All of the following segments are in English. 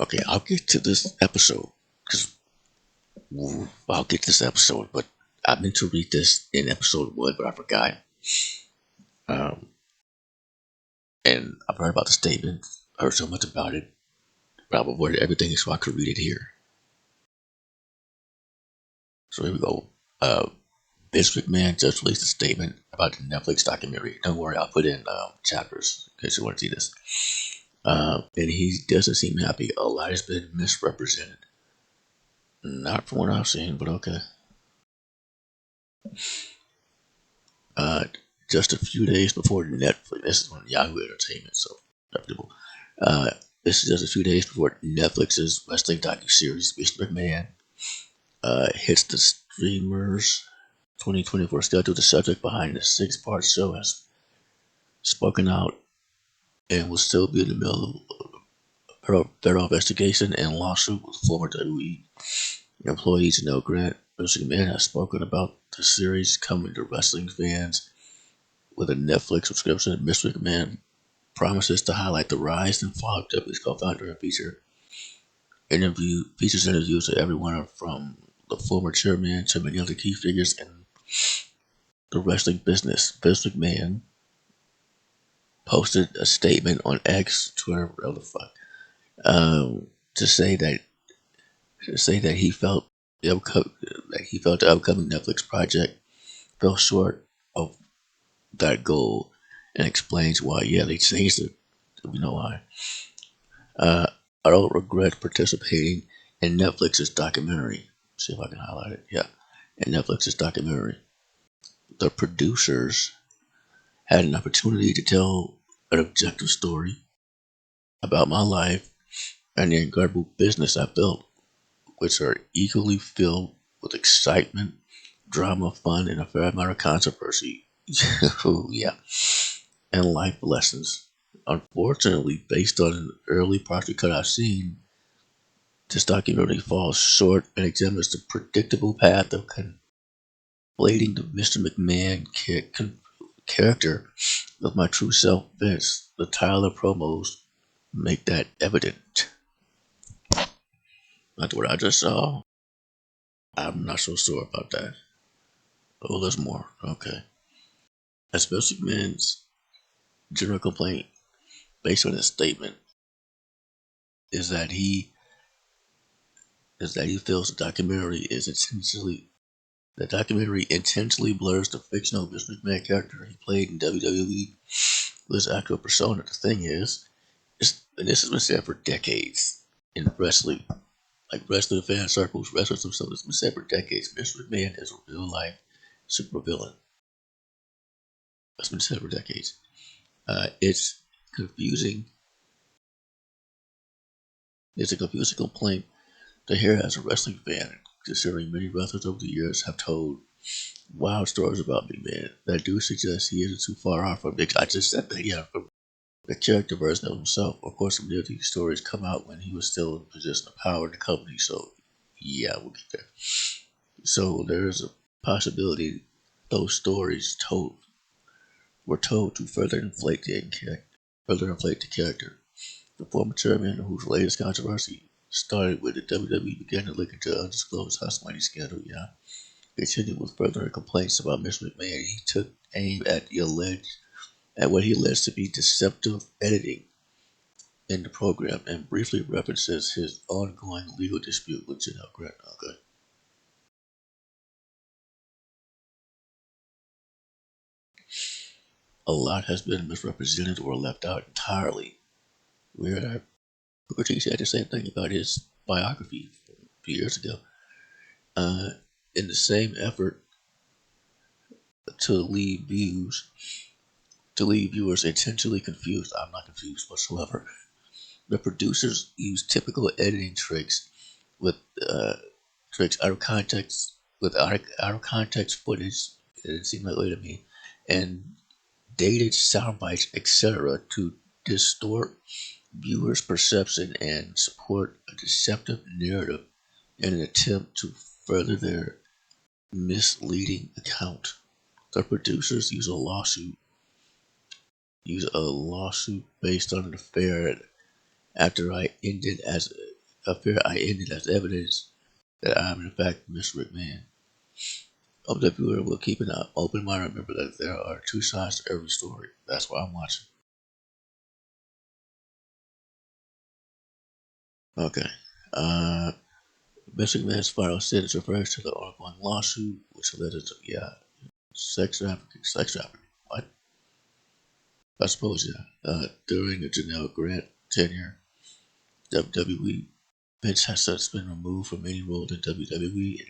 Okay, I'll get to this episode because I'll get to this episode, but I meant to read this in episode 1, but I forgot. Um, and I've heard about the statement, heard so much about it, but I've avoided everything so I could read it here. So here we go. Vince McMahon just released a statement about the Netflix documentary. Don't worry, I'll put in chapters in case you want to see this. And he doesn't seem happy. A lot has been misrepresented. Not from what I've seen, but okay. Uh, just a few days before Netflix, this is on Yahoo Entertainment, so reputable. Uh, this is just a few days before Netflix's wrestling docu-series, Mr. McMahon, hits the streamers 2024 schedule. The subject behind the 6-part show has spoken out and will still be in the middle of a federal investigation and lawsuit with former WWE employees. No Grant, Mr. McMahon has spoken about the series coming to wrestling fans with a Netflix subscription. Mr. McMahon promises to highlight the rise and fall of WWE's co-founder and features interviews with everyone from the former chairman to many other key figures in the wrestling business. Vince McMahon posted a statement on X, Twitter, whatever the fuck, to say that he felt the upcoming Netflix project fell short of that goal, and explains why. Yeah, they changed it. We know why. Uh, I don't regret participating in Netflix's documentary. See if I can highlight it. Yeah, in Netflix's documentary, the producers had an opportunity to tell an objective story about my life and the incredible business I built, which are equally filled with excitement, drama, fun, and a fair amount of controversy. Yeah, and life lessons. Unfortunately, based on an early project cut I've seen, this documentary falls short and examines the predictable path of conflating the Mr. McMahon character with my true self, Vince. The Tyler promos make that evident. That's what I just saw. I'm not so sure about that. Oh, there's more. Okay. As Vince McMahon's general complaint, based on his statement, is that he feels the documentary intentionally blurs the fictional Vince McMahon character he played in WWE with his actual persona. The thing is, and this has been said for decades in wrestling, like wrestling fan circles, wrestlers themselves. It's been said for decades. Vince McMahon is a real life supervillain. That's been said for decades. It's confusing. It's a confusing complaint to hear as a wrestling fan, considering many wrestlers over the years have told wild stories about McMahon that do suggest he isn't too far off from Nick. I just said that, yeah, from the character version of himself. Of course, many of these stories come out when he was still in a position of power in the company, so yeah, we'll get there. So there is a possibility those stories were told to further inflate the character. The former chairman, whose latest controversy started with the WWE, began to look into undisclosed house money scandal. Yeah, continued with further complaints about Mr. McMahon. He took aim at what he alleged to be deceptive editing in the program, and briefly references his ongoing legal dispute with Janelle Grant. Okay. A lot has been misrepresented or left out entirely. Weird. Booker T said the same thing about his biography a few years ago. Uh, in the same effort to leave viewers intentionally confused, I'm not confused whatsoever. The producers use typical editing tricks with tricks out of context out of context footage. It didn't seem that way to me, and dated sound bites, etc., to distort viewers' perception and support a deceptive narrative in an attempt to further their misleading account. The producers use a lawsuit based on an affair after I ended as appear I ended as evidence that I am in fact Mr. McMahon. Hope the viewer will keep an open mind and remember that there are two sides to every story. That's why I'm watching. Okay. Uh, Mr. McMahon's final sentence refers to the ongoing lawsuit, which alleged, sex trafficking. Sex trafficking. What? I suppose, yeah. During the Janelle Grant tenure, WWE, Vince has since been removed from any role in WWE,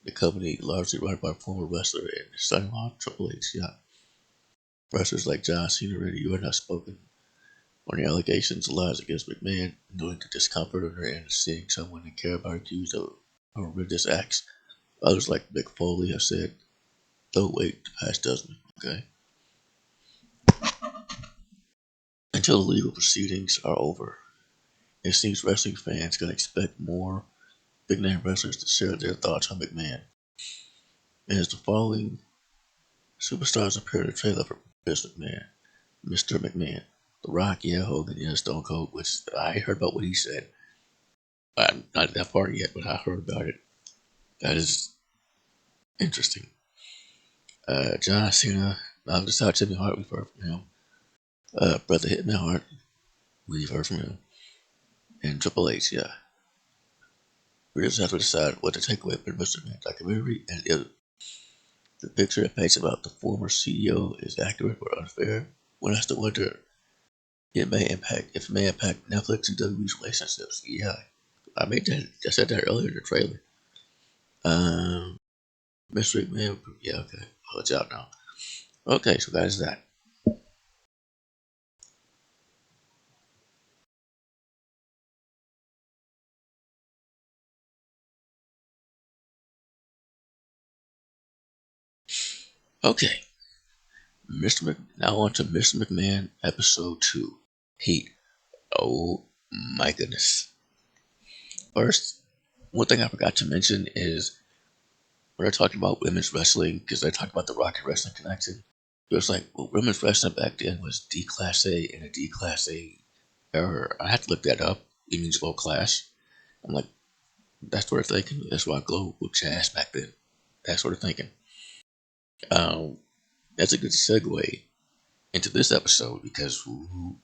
the company largely run by former wrestler and his son-in-law, Triple H. Yeah. Wrestlers like John Cena and you are not spoken on the allegations lies against McMahon, knowing the discomfort on their end of seeing someone they care about accused of horrendous acts. Others like Mick Foley have said, don't wait to pass judgment, okay? Until the legal proceedings are over. It seems wrestling fans can expect more big name wrestlers to share their thoughts on McMahon. As the following superstars appear in the trailer for Mr. McMahon. The Rock, yeah, Hogan, yeah, Stone Cold, which I heard about what he said. I'm not that far yet, but I heard about it. That is interesting. John Cena, just how Jimmy Hart, we've heard from him. Brother Hitman Hart, we've heard from him. And Triple H, yeah. We just have to decide what to take away from the Mr. McMahon documentary and if the picture it paints about the former CEO is accurate or unfair. One has to wonder if it may impact Netflix and WWE's relationships. Yeah, I said that earlier in the trailer. Mr. McMahon, yeah, okay, I'll let you out now. Okay, so that is that. Okay, now on to Mr. McMahon, episode 2, Heat. Oh my goodness. First, one thing I forgot to mention is when they're talking about women's wrestling, because they talk about the Rocket Wrestling Connection, it was like, well, women's wrestling back then was D Class A and a D Class A error. I had to look that up. It means low class. I'm like, that's what they're thinking. That's why Glow whooped your ass back then. That sort of thinking. Um, that's a good segue into this episode because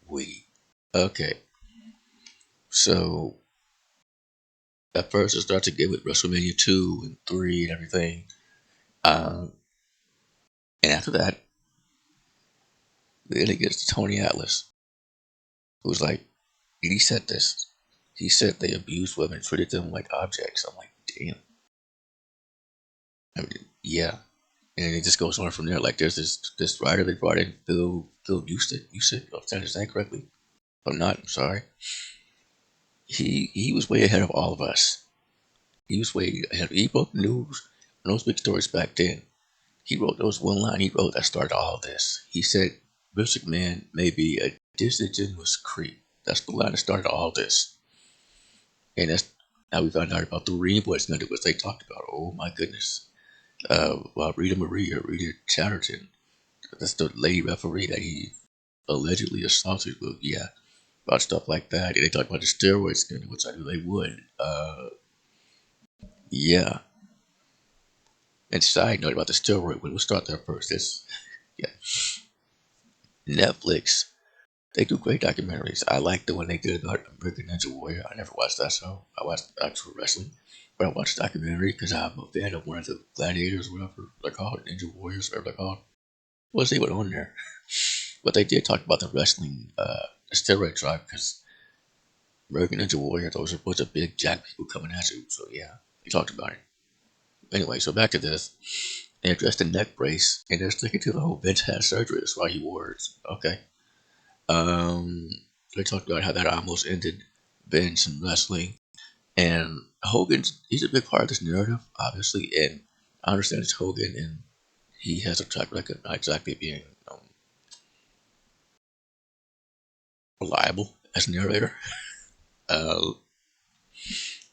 we. Okay, so at first it starts to get with WrestleMania 2 and 3 and everything. Um, and after that, then it gets to Tony Atlas, who's like, he said this. He said they abused women, treated them like objects. I'm like, damn. I mean, yeah. And it just goes on from there. Like there's this writer they brought in, Phil Houston. If I said his name correctly. If I'm not, I'm sorry. He was way ahead of all of us. He was way ahead. He wrote news and those big stories back then. He wrote those one line he wrote that started all this. He said, Vince McMahon may be a disingenuous creep. That's the line that started all this. And that's how we found out about the Marine Boys Minute, which they talked about. Oh my goodness. About Rita Chatterton. That's the lady referee that he allegedly assaulted with. Yeah, about stuff like that. And they talked about the steroid scandal, which I knew they would. Yeah. And side note about the steroid, we'll start there first. Yeah, Netflix. They do great documentaries. I like the one they did about American Ninja Warrior. I never watched that show. I watched actual wrestling, but I watched the documentary because I'm a fan of one of the gladiators, whatever they're called, Ninja Warriors, whatever they're called. We'll see what on there. But they did talk about the wrestling, the steroid tribe, because American Ninja Warrior, those are a bunch of big jack people coming at you. So yeah, they talked about it. Anyway, so back to this. They addressed the neck brace, and they're sticking to the whole Vince had surgery. That's why he wore it. Okay. Um, they talked about how that almost ended Vince and wrestling. And he's a big part of this narrative, obviously. And I understand it's Hogan, and he has a track record not exactly being reliable as a narrator. Uh,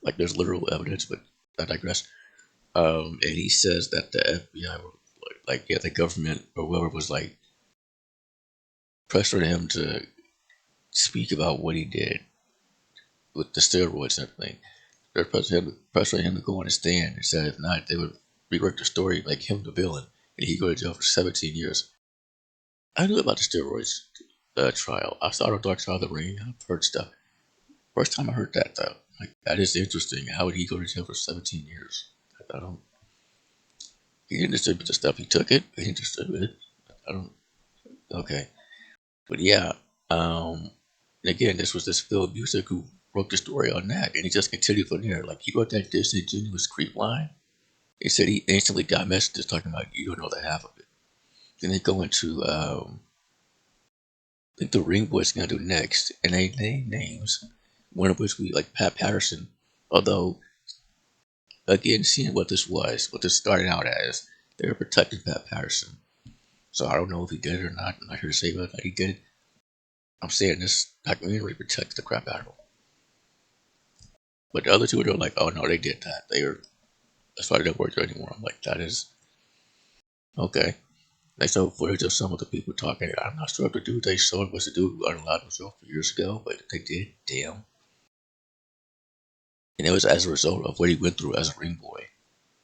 like there's literal evidence, but I digress. And he says that the FBI, the government or whoever was like pressuring him to speak about what he did. with the steroids and everything. They're pressuring him to go on a stand and said if not, they would rework the story, make him the villain, and he'd go to jail for 17 years. I knew about the steroids trial. I saw the Dark Side of the Ring. I've heard stuff. First time I heard that though, like that is interesting. How would he go to jail for 17 years? I don't. He didn't distribute the stuff. He took it. He didn't distribute it. I don't. Okay, but yeah. And again, this was this Phil Music who wrote the story on that, and he just continued from there. Like he wrote that disingenuous creep line. He said he instantly got messages talking about you don't know the half of it. Then they go into I think the Ring Boys gonna do next, and they name names. One of which we like Pat Patterson. Although again, seeing what this started out as, they were protecting Pat Patterson. So I don't know if he did it or not. I'm not here to say whether he did. I'm saying this documentary protects the crap out of him. But the other two, they're like, oh no, they did that. That's why they don't work there anymore. I'm like, that is okay. They showed footage of some of the people talking. I'm not sure if the dude they showed was the dude who unallowed himself years ago, but they did. Damn. And it was as a result of what he went through as a ring boy.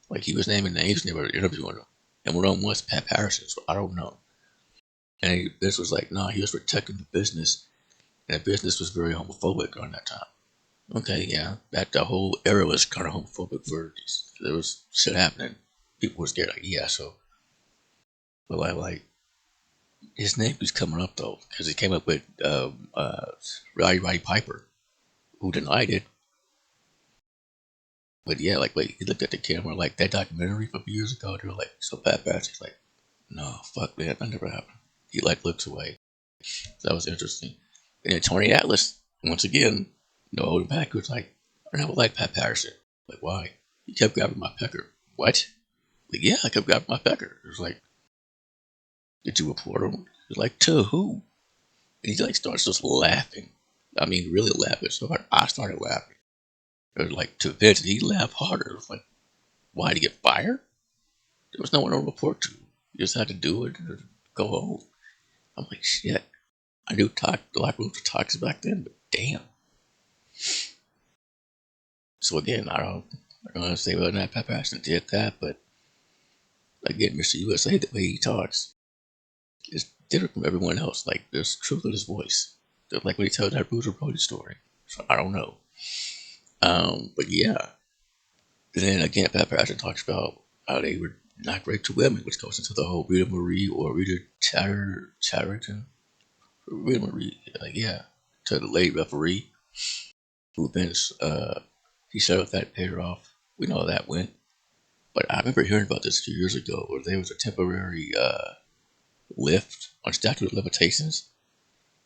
Like he was naming names and they were interviewing him. And one of them was Pat Patterson, so I don't know. And this was like, no, he was protecting the business, and the business was very homophobic during that time. Okay, yeah, that the whole era was kind of homophobic for there was shit happening. People were scared, like yeah, so but like his name was coming up though because he came up with Roddy Piper, who denied it. But yeah, like he looked at the camera like that documentary from years ago. They were like, so Pat Patterson's like, no, fuck man, that never happened. He like looks away. So that was interesting. And then Tony Atlas, once again, no holding back, was like, I never liked Pat Patterson. Like, why? He kept grabbing my pecker. What? Like, yeah, I kept grabbing my pecker. It was like, did you report him? He was like, to who? And he like starts just laughing. I mean, really laughing. So I started laughing. It was like to Vince, and he laughed harder. It was like, why did he get fired? There was no one to report to. You just had to do it and go home. I'm like, shit. I knew the locker rooms were toxic back then, but damn. So again, I don't want to say whether or not Pat Patterson did that, but again, Mr. USA, the way he talks is different from everyone else. Like there's truth in his voice. Just like when he tells that Bruiser Brody story. So I don't know. But yeah. And then again, Pat Patterson talks about how they were not great to women, which goes into the whole Rita Marie or Rita Chatterton. Rita Marie, yeah, to the late referee who Vince, he set up that paid her off. We know how that went. But I remember hearing about this a few years ago where there was a temporary lift on statute of limitations.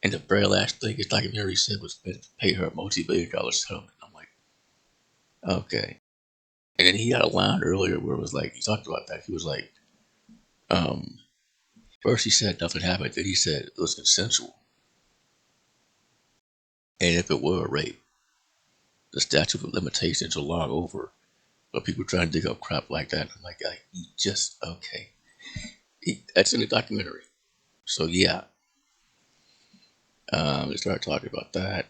And the very last thing his documentary said was pay her a multi-billion-dollar settlement. I'm like, okay. And then he had a line earlier where it was like, he talked about that. He was like, um, first he said nothing happened. Then he said it was consensual. And if it were a rape, the statute of limitations are long over. But people trying to dig up crap like that. I'm like, he just, okay. That's in the documentary. So yeah, they started talking about that.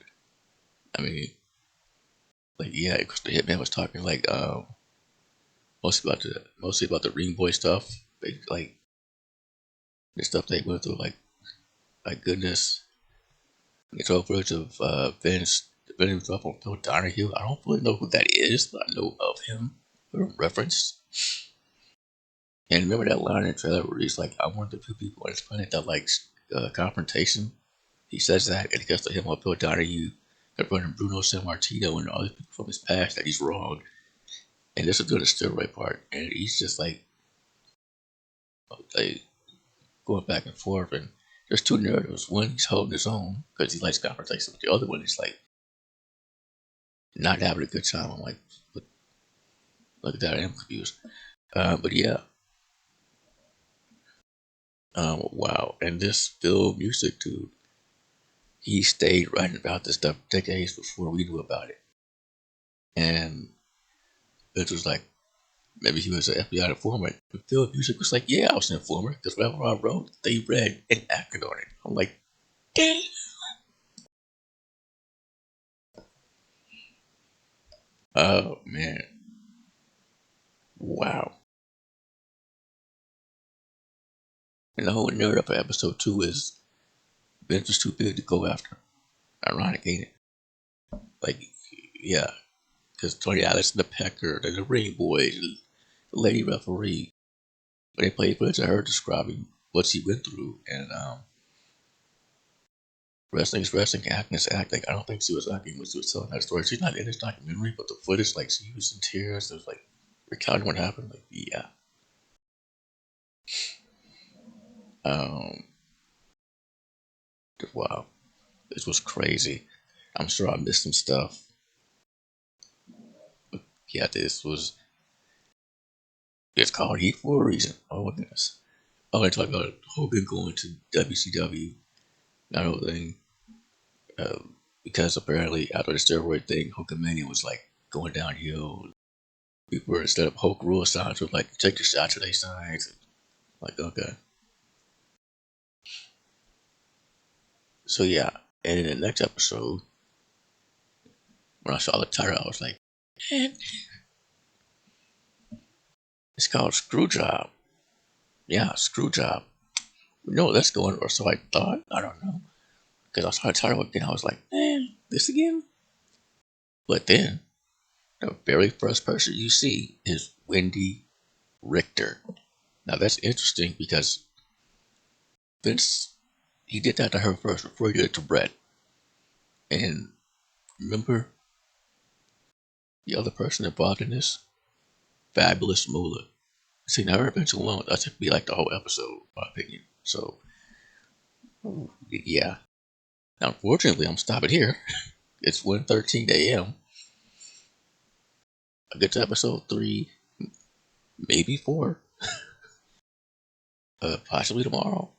I mean, like yeah, because the hitman was talking like mostly about the ring boy stuff. They like the stuff they went through. Like my goodness, they told footage of Vince defending himself on Phil Donahue. I don't really know who that is, but I know of him. Referenced. And remember that line in the trailer where he's like, "I'm one of the few people on this planet that likes confrontation." He says that, and it gets to him on Phil Donahue confronting Bruno Sammartino and all these people from his past that he's wrong. And this is doing the steroid part, and he's just like going back and forth. And there's two narratives. One, he's holding his own because he likes confrontation, but the other one is like not having a good time. I'm like, look at that, I am confused. But yeah, wow. And this Phil Music dude, he stayed writing about this stuff decades before we knew about it. And it was like, maybe he was an FBI informant. But Phil Music was like, yeah, I was an informant because whatever I wrote, they read and acted on it. I'm like, damn. Oh man, wow. And the whole narrative for episode 2 is Vince is too big to go after. Ironic, ain't it? Like, yeah, because Tony Allison, the Pecker, the Ring Boys, the Lady Referee, when they played footage of her describing what she went through, and wrestling is wrestling, acting is acting. I don't think she was acting when she was telling that story. She's not in this documentary, but the footage, like, she was in tears. It was like recounting what happened. Like, yeah. Um, wow, this was crazy. I'm sure I missed some stuff. Yeah, this was. It's called Heat for a reason. Oh my goodness. Oh, they talk about Hogan going to WCW. That whole thing. Because apparently after the steroid thing, Hulkamania was like going downhill. People were instead of Hulk rule signs were like take the shot today signs. Like okay. So yeah. And in the next episode, when I saw the title, I was like, man, it's called Screwjob. Yeah, Screwjob. No, that's going or so I thought. I don't know. Because I saw the title again, I was like, man, this again? But then the very first person you see is Wendy Richter. Now that's interesting because Vince he did that to her first before he did it to Brett. And remember the other person involved in this? Fabulous Moolah. See, now it's been too long. That should be like the whole episode, in my opinion. So, yeah. Now, unfortunately, I'm stopping here. It's 1:13 a.m. I get to episode 3, maybe 4, possibly tomorrow.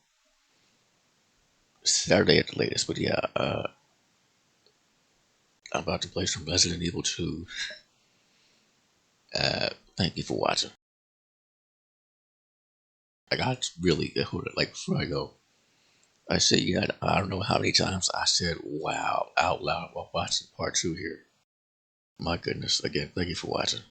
Saturday at the latest. But yeah, I'm about to play some Resident Evil 2. Thank you for watching. I got really, hold it, like before I go, I said, yeah, I don't know how many times I said wow out loud while watching part 2 here. My goodness. Again, thank you for watching.